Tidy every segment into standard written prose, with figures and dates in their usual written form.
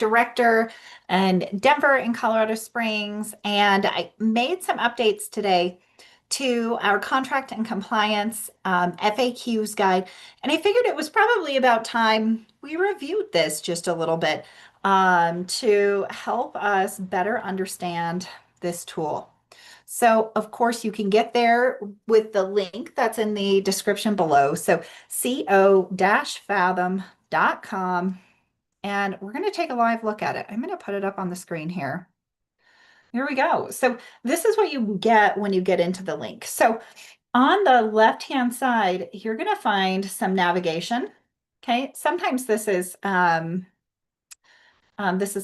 director in Denver and Colorado Springs, and I made some updates today to our contract and compliance FAQs guide. And I figured it was probably about time we reviewed this just a little bit to help us better understand this tool. So, of course, you can get there with the link that's in the description below. So, co-fathom.com. And we're going to take a live look at it. I'm going to put it up on the screen here. Here we go. So this is what you get when you get into the link. So on the left-hand side, you're going to find some navigation. Okay. Sometimes this is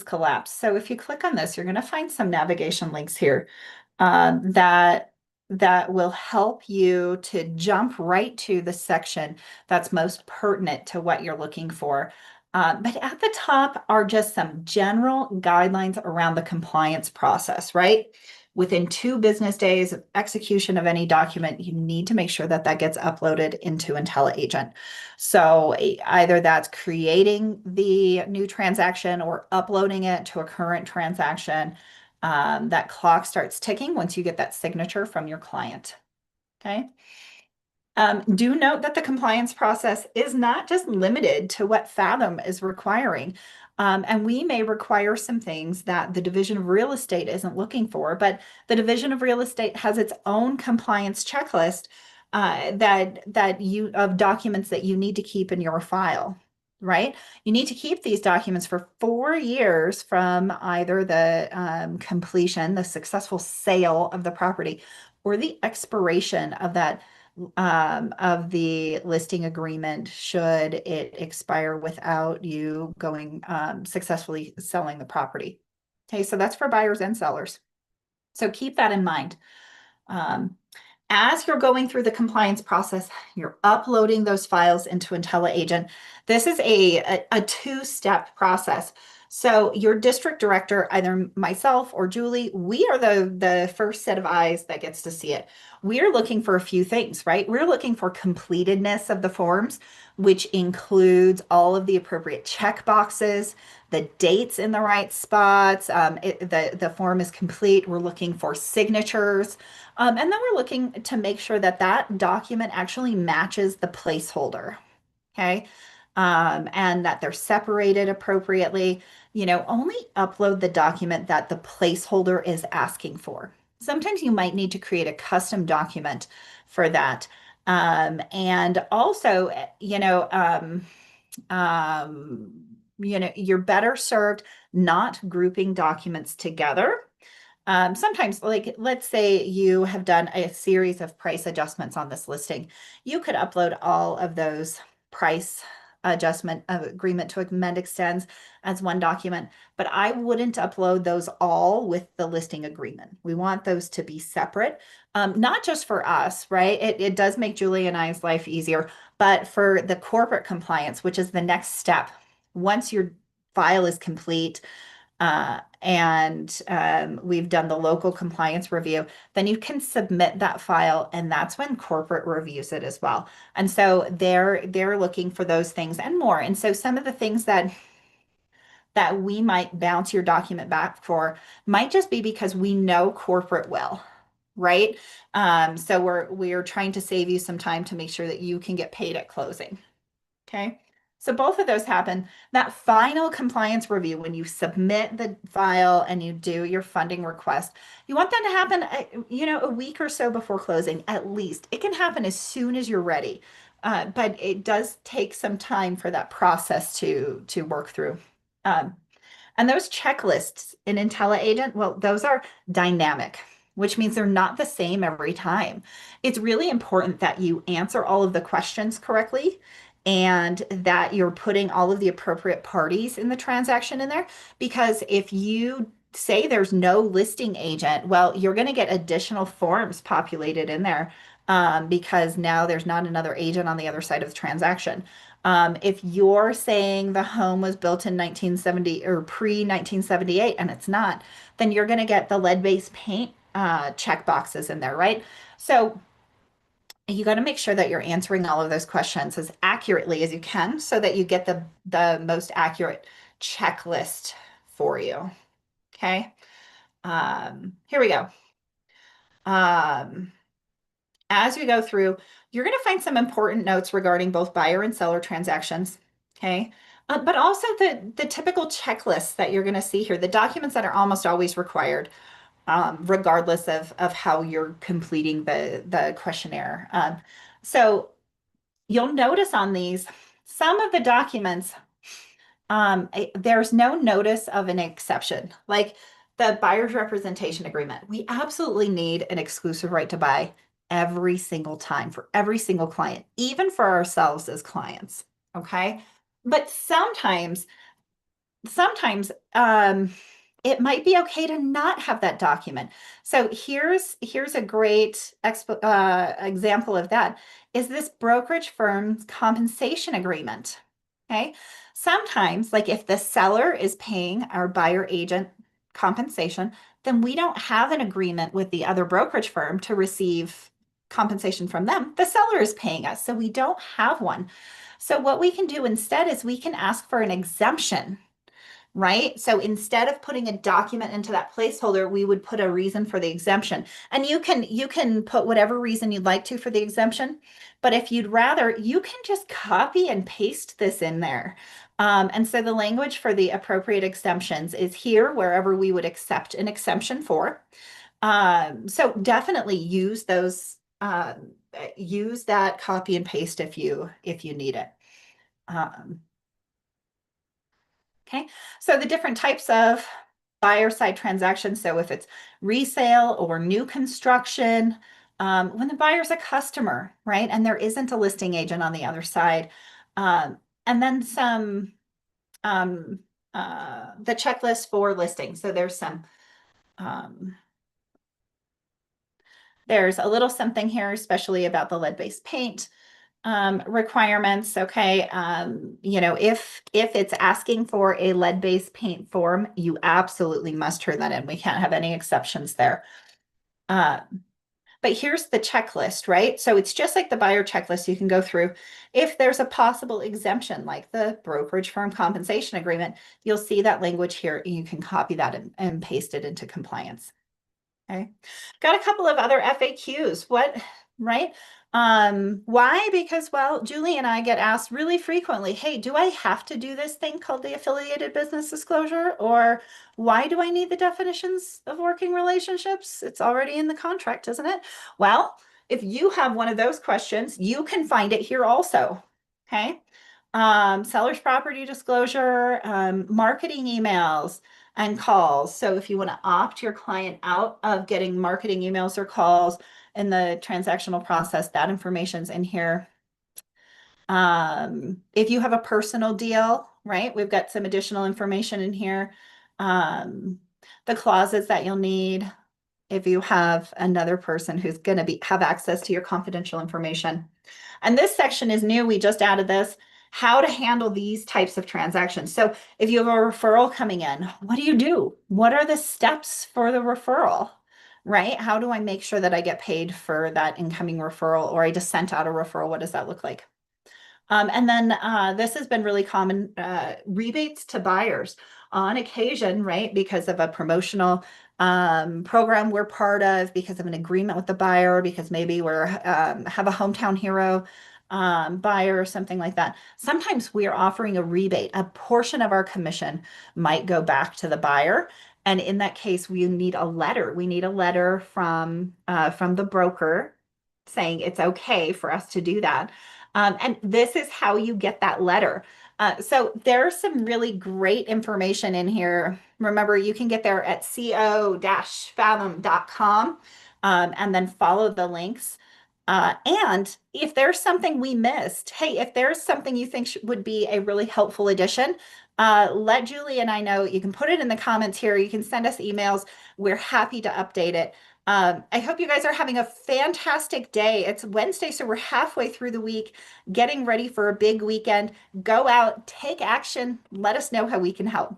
collapsed. So if you click on this, you're going to find some navigation links here that will help you to jump right to the section that's most pertinent to what you're looking for. But at the top are just some general guidelines around the compliance process, right? Within 2 business days of execution of any document, you need to make sure that that gets uploaded into IntelliAgent. So either that's creating the new transaction or uploading it to a current transaction. That clock starts ticking once you get that signature from your client. Okay. Do note that the compliance process is not just limited to what Fathom is requiring. And we may require some things that the Division of Real Estate isn't looking for, but the Division of Real Estate has its own compliance checklist that you of documents that you need to keep in your file, right? You need to keep these documents for 4 years from either the completion, the successful sale of the property, or the expiration of the listing agreement should it expire without you going successfully selling the property. Okay, so that's for buyers and sellers. So keep that in mind. Um, as you're going through the compliance process, you're uploading those files into IntelliAgent. This is a two-step process. So your district director, either myself or Julie, we are the first set of eyes that gets to see it. We're looking for a few things, right? We're looking for completedness of the forms, which includes all of the appropriate check boxes, the dates in the right spots. The form is complete. We're looking for signatures. And then we're looking to make sure that that document actually matches the placeholder. Okay. And that they're separated appropriately. Only upload the document that the placeholder is asking for. Sometimes you might need to create a custom document for that. And also, you're better served not grouping documents together. Sometimes, like, let's say you have done a series of price adjustments on this listing. You could upload all of those price adjustment agreement to amend extends as one document, but I wouldn't upload those all with the listing agreement. We want those to be separate, not just for us, right? It does make Julie and I's life easier, but for the corporate compliance, which is the next step. Once your file is complete, and we've done the local compliance review, then you can submit that file, and that's when corporate reviews it as well. And so they're looking for those things and more. And so some of the things that we might bounce your document back for might just be because we know corporate well, right? So we're trying to save you some time to make sure that you can get paid at closing. Okay. So both of those happen. That final compliance review, when you submit the file and you do your funding request, you want that to happen, a week or so before closing, at least. It can happen as soon as you're ready, but it does take some time for that process to work through. Um, and those checklists in IntelliAgent, well, those are dynamic, which means they're not the same every time. It's really important that you answer all of the questions correctly and that you're putting all of the appropriate parties in the transaction in there. Because if you say there's no listing agent, well, you're going to get additional forms populated in there because now there's not another agent on the other side of the transaction. If you're saying the home was built in 1970 or pre-1978 and it's not, then you're going to get the lead-based paint check boxes in there, right? So you got to make sure that you're answering all of those questions as accurately as you can so that you get the most accurate checklist for you. Okay. Here we go. Um, as we go through, you're going to find some important notes regarding both buyer and seller transactions. Okay. But also the typical checklists that you're going to see here, the documents that are almost always required, regardless of how you're completing the questionnaire. So you'll notice on these, some of the documents there's no notice of an exception. Like the buyer's representation agreement, we absolutely need an exclusive right to buy every single time for every single client, even for ourselves as clients. Okay. But sometimes it might be okay to not have that document. So here's a great example of that is this brokerage firm's compensation agreement. Okay. Sometimes, like if the seller is paying our buyer agent compensation, then we don't have an agreement with the other brokerage firm to receive compensation from them. The seller is paying us, so we don't have one. So what we can do instead is we can ask for an exemption, right? So instead of putting a document into that placeholder, we would put a reason for the exemption. And you can put whatever reason you'd like to for the exemption. But if you'd rather, you can just copy and paste this in there. And so the language for the appropriate exemptions is here wherever we would accept an exemption for. So definitely use those, use that copy and paste if you need it. Um, Okay, so the different types of buyer side transactions. So if it's resale or new construction, when the buyer's a customer, right, and there isn't a listing agent on the other side, and then some um, the checklist for listing. So um, there's a little something here, especially about the lead-based paint requirements. Okay. If it's asking for a lead-based paint form, you absolutely must turn that in. We can't have any exceptions there. Uh, but here's the checklist, right? So it's just like the buyer checklist you can go through. If there's a possible exemption, like the brokerage firm compensation agreement, you'll see that language here. You can copy that and paste it into compliance. Okay. Got a couple of other FAQs. Right? Why? Because, well, Julie and I get asked really frequently, hey, do I have to do this thing called the affiliated business disclosure? Or why do I need the definitions of working relationships? It's already in the contract, isn't it? Well, if you have one of those questions, you can find it here also. Okay. Seller's property disclosure, marketing emails and calls. So if you want to opt your client out of getting marketing emails or calls in the transactional process, that information's in here. If you have a personal deal, right, we've got some additional information in here. The clauses that you'll need if you have another person who's going to have access to your confidential information. And this section is new. We just added this, how to handle these types of transactions. So if you have a referral coming in, what do you do? What are the steps for the referral, right? How do I make sure that I get paid for that incoming referral, or I just sent out a referral? What does that look like? And then this has been really common, rebates to buyers on occasion, right? Because of a promotional program we're part of, because of an agreement with the buyer, because maybe we're have a hometown hero buyer or something like that. Sometimes we are offering a rebate. A portion of our commission might go back to the buyer. And in that case, we need a letter. We need a letter from the broker saying it's okay for us to do that. And this is how you get that letter. So there's some really great information in here. Remember, you can get there at co-fathom.com and then follow the links. And if there's something we missed, hey, if there's something you think would be a really helpful addition, let Julie and I know. You can put it in the comments here. You can send us emails. We're happy to update it. I hope you guys are having a fantastic day. It's Wednesday, so we're halfway through the week, getting ready for a big weekend. Go out, take action. Let us know how we can help.